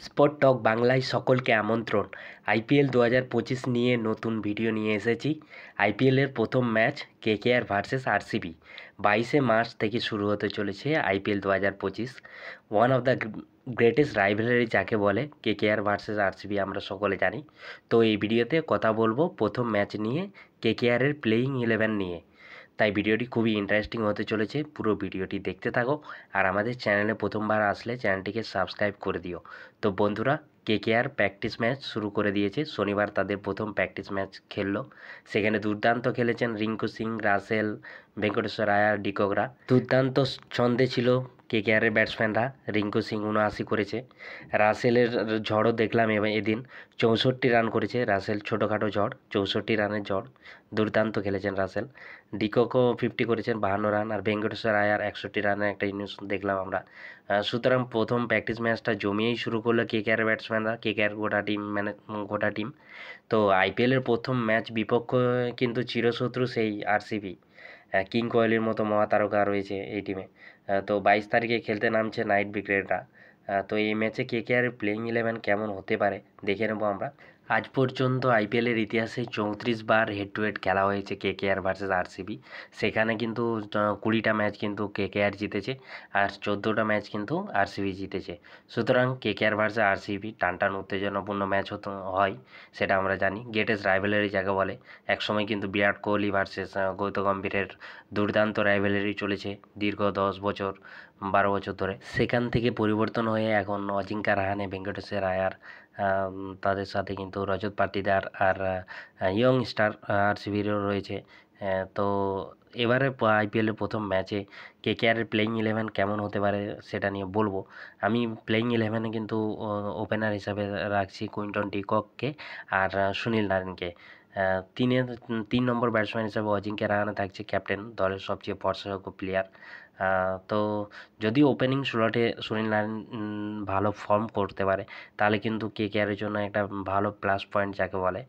Spot টক বাংলায় সকলকে আমন্ত্রণ। আইপিএল 2025 নিয়ে নতুন ভিডিও নিয়ে এসেছি। আইপিএলের প্রথম ম্যাচ কেকেআর ভার্সেস আরসিবি 22শে মার্চ থেকে শুরু হতে চলেছে। IPL 2025 one of the greatest rivalry যাকে বলে কেকেআর ভার্সেস আরসিবি আমরা সকলে জানি। তো এই ভিডিওতে কথা বলবো প্রথম ম্যাচ নিয়ে, কেকেআরের প্লেয়িং 11 নিয়ে। তাই ভিডিওটি খুবই ইন্টারেস্টিং হতে চলেছে, পুরো ভিডিওটি দেখতে থাকো। আর আমাদের চ্যানেলে প্রথমবার আসলে চ্যানেলটিকে সাবস্ক্রাইব করে দিও। তো বন্ধুরা, কেকেআর প্র্যাকটিস ম্যাচ শুরু করে দিয়েছে। শনিবার তাদের প্রথম প্র্যাকটিস ম্যাচ খেললো। সেখানে দুর্দান্ত খেলেছেন রিঙ্কু সিং, রাসেল, ভেঙ্কটেশ্বর আয়ার, ডিকোকরা। দুর্দান্ত ছন্দে ছিল কেকেআরের ব্যাটসম্যানরা। রিঙ্কু সিং 79 করেছে। রাসেলের ঝড়ও দেখলাম এদিন, 64 রান করেছে রাসেল। ছোটোখাটো ঝড়, 64 রানের ঝড়। দুর্দান্ত খেলেছেন রাসেল। ডিককও 50 করেছেন, 52 রান। আর ভেঙ্কটেশ্বর আয়ার 61 রানের একটা ইনিংস দেখলাম আমরা। সুতরাং প্রথম প্র্যাকটিস ম্যাচটা জমিয়েই শুরু করলো কেকেআর ব্যাটসম্যানরা, কেকেআর গোটা টিম। তো আইপিএলের প্রথম ম্যাচ বিপক্ষ কিন্তু চিরশত্রু সেই আরসিবি। কিং কোহলির মতো মহাতারকা রয়েছে এই টিমে। তো 22 তারিখে খেলতে নামছে নাইট ব্রিগেডরা। তো এই ম্যাচে কেকেআরের প্লেয়িং 11 কেমন হতে পারে দেখে নেবো আমরা। আজ পর্যন্ত আইপিএলের ইতিহাসে 34 বার হেড টু হেড খেলা হয়েছে কেকেআর ভার্সেস আরসিবি। সেখানে কিন্তু 20টা ম্যাচ কিন্তু কেকেআর জিতেছে, আর 14টা ম্যাচ কিন্তু আরসিবি জিতেছে। সুতরাং কেকেআর ভার্সেস আরসিবি টানটান উত্তেজনাপূর্ণ ম্যাচ হয়, সেটা আমরা জানি। গ্রেটেস্ট রাইভালরি যাকে বলে। একসময় কিন্তু বিরাট কোহলি ভার্সেস গৌতম গম্ভীরের দুর্দান্ত রাইভালরি চলেছে দীর্ঘ 10 বছর 12 বছর ধরে। সেখান থেকে পরিবর্তন হয়ে এখন অজিঙ্কা রাহানে, ভেঙ্কটেশ্বর আয়ার, তাদের সাথে কিন্তু রজত পাটিদার আর ইয়ং স্টার আরসিবিরও রয়েছে। তো এবারে আইপিএলের প্রথম ম্যাচে কেকেআরের প্লেয়িং 11 কেমন হতে পারে সেটা নিয়ে বলবো। আমি প্লেয়িং 11-এ কিন্তু ওপেনার হিসাবে রাখছি কুইন্টন ডিকককে আর সুনীল নারিনকে। 3 নম্বর ব্যাটসম্যান হিসাবে অজিঙ্ক্য রাহানে থাকছে ক্যাপ্টেন, দলের সবচেয়ে ভরসাযোগ্য প্লেয়ার। তো যদি ওপেনিং স্লটে সুনীল নারিন ভালো ফর্ম করতে পারে, তাহলে কিন্তু কেকেআরের জন্য একটা ভালো প্লাস পয়েন্ট যাকে বলে।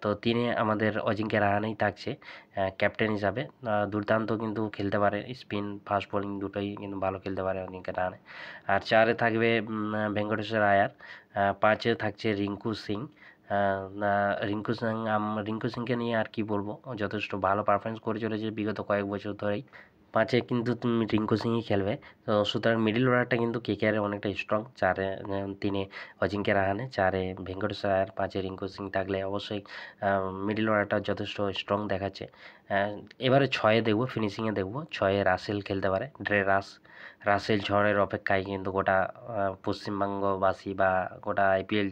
তো তিনি আমাদের অজিঙ্ক্য রাহানেই থাকছে ক্যাপ্টেন হিসাবে। দুর্দান্ত কিন্তু খেলতে পারে, স্পিন ফাস্ট বোলিং দুটোই কিন্তু ভালো খেলতে পারে অজিঙ্ক্য রাহানে। আর 4-এ থাকবে ভেঙ্কটেশ্বর আয়ার। 5-এ থাকছে রিঙ্কু সিং। রিঙ্কু সিংকে নিয়ে আর কি বলবো, যথেষ্ট ভালো পারফরমেন্স করে চলেছে বিগত কয়েক বছর ধরেই। 5-এ কিন্তু রিঙ্কু সিংই খেলবে। তো সুতরাং মিডিল অর্ডারটা কিন্তু কেকেআরে অনেকটা স্ট্রং। 4-এ 3-এ অজিঙ্ক্য রাহানে, 4-এ ভেঙ্কটেশ্বর আয়ার, 5-এ রিঙ্কু সিং থাকলে অবশ্যই মিডিল অর্ডারটা যথেষ্ট স্ট্রং দেখাচ্ছে। এবারে 6-এ দেখবো, ফিনিশিংয়ে দেখবো। 6-এ রাসেল খেলতে পারে, রাসেল ঝড়ের অপেক্ষায় কিন্তু গোটা পশ্চিমবঙ্গবাসী বা গোটা আইপিএল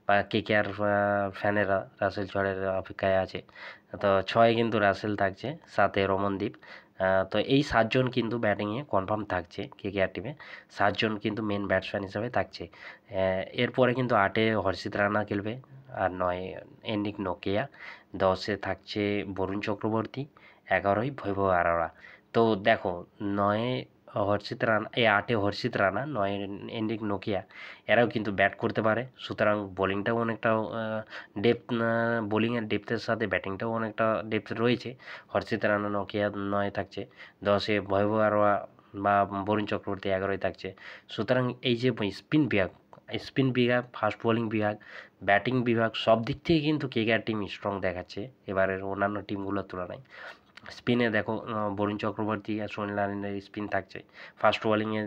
বা কেকেআর ফ্যানেরা রাসেল ঝড়ের অপেক্ষায় আছে। তো 6-এ কিন্তু রাসেল থাকছে, 7-এ রমনদীপ। তো এই 7 জন কিন্তু ব্যাটিংয়ে কনফার্ম থাকছে কেকেআর টিমে। 7 জন কিন্তু মেন ব্যাটসম্যান হিসাবে থাকছে। এরপরে কিন্তু 8-এ হর্ষিত রানা খেলবে, আর 9-এ এন্ড্রিক নোকিয়া, 10-এ থাকছে বরুণ চক্রবর্তী, 11-ই বৈভব আরোরা। তো দেখো, 9-এ হর্ষিত রানা, 8-এ হর্ষিত রানা, 9-এ এন্ড্রিক নোকিয়া, এরাও কিন্তু ব্যাট করতে পারে। সুতরাং বোলিংটাও অনেকটা ডেপথ, বোলিংয়ের ডেপথের সাথে ব্যাটিংটাও অনেকটা ডেপথ রয়েছে। হর্ষিত রানা, নোকিয়া 9-এ থাকছে। 10-এ বৈভব আরোরা বা বরুণ চক্রবর্তী 11-এ থাকছে। সুতরাং এই যে স্পিন বিভাগ, ফাস্ট বোলিং বিভাগ, ব্যাটিং বিভাগ, সব দিক থেকে কিন্তু কেকেআর টিম স্ট্রং দেখাচ্ছে এবারের অন্যান্য টিমগুলোর তুলনায়। স্পিনে দেখো, বরুণ চক্রবর্তী আর সুনীল নারিনের স্পিন থাকছে। ফাস্ট বোলিংয়ে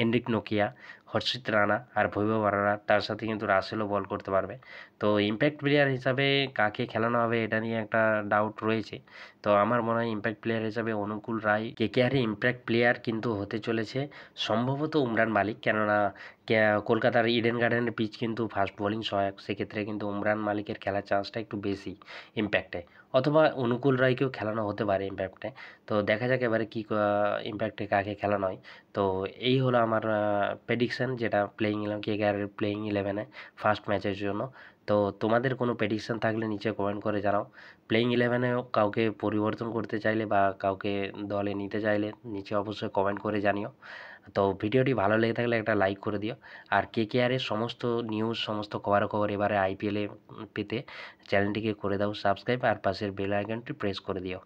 এন্ড্রিক নোকিয়া, হর্ষিত রানা আর বৈভব আরোরা, তার সাথে কিন্তু রাসেলও বল করতে পারবে। তো ইম্প্যাক্ট প্লেয়ার হিসাবে কাকে খেলানো হবে এটা নিয়ে একটা ডাউট রয়েছে। তো আমার মনে হয় ইম্প্যাক্ট প্লেয়ার হিসাবে অনুকূল রায় কেকেআরে ইম্প্যাক্ট প্লেয়ার কিন্তু হতে চলেছে সম্ভবত উমরান মালিক। কেননা কলকাতার ইডেন গার্ডেনের পিচ কিন্তু ফাস্ট বোলিং সহায়ক, সেক্ষেত্রে কিন্তু উমরান মালিকের খেলার চান্সটা একটু বেশি ইম্প্যাক্টে। অথবা অনুকূল রায়কেও খেলানো হতে পারে ইম্প্যাক্টে। তো দেখা যাক এবারে কী ইম্প্যাক্টে কাকে খেলানো হয়। তো এই হলো আমার প্রেডিকশান, যেটা কেকেআরের প্লেয়িং 11-এ ফার্স্ট ম্যাচের জন্য। তো তোমাদের কোনো প্রেডিকশান থাকলে নিচে কমেন্ট করে জানাও। প্লেয়িং 11-এও কাউকে পরিবর্তন করতে চাইলে বা কাউকে দলে নিতে চাইলে নিচে অবশ্যই কমেন্ট করে জানিও। তো ভিডিওটি ভালো লেগে থাকলে একটা লাইক করে দিও। আর কেকেআরের সমস্ত নিউজ, সমস্ত খবরাখবর এবারে আইপিএলে পেতে চ্যানেলটিকে করে দাও সাবস্ক্রাইব, আর পাশের বেল আইকনটি প্রেস করে দিও।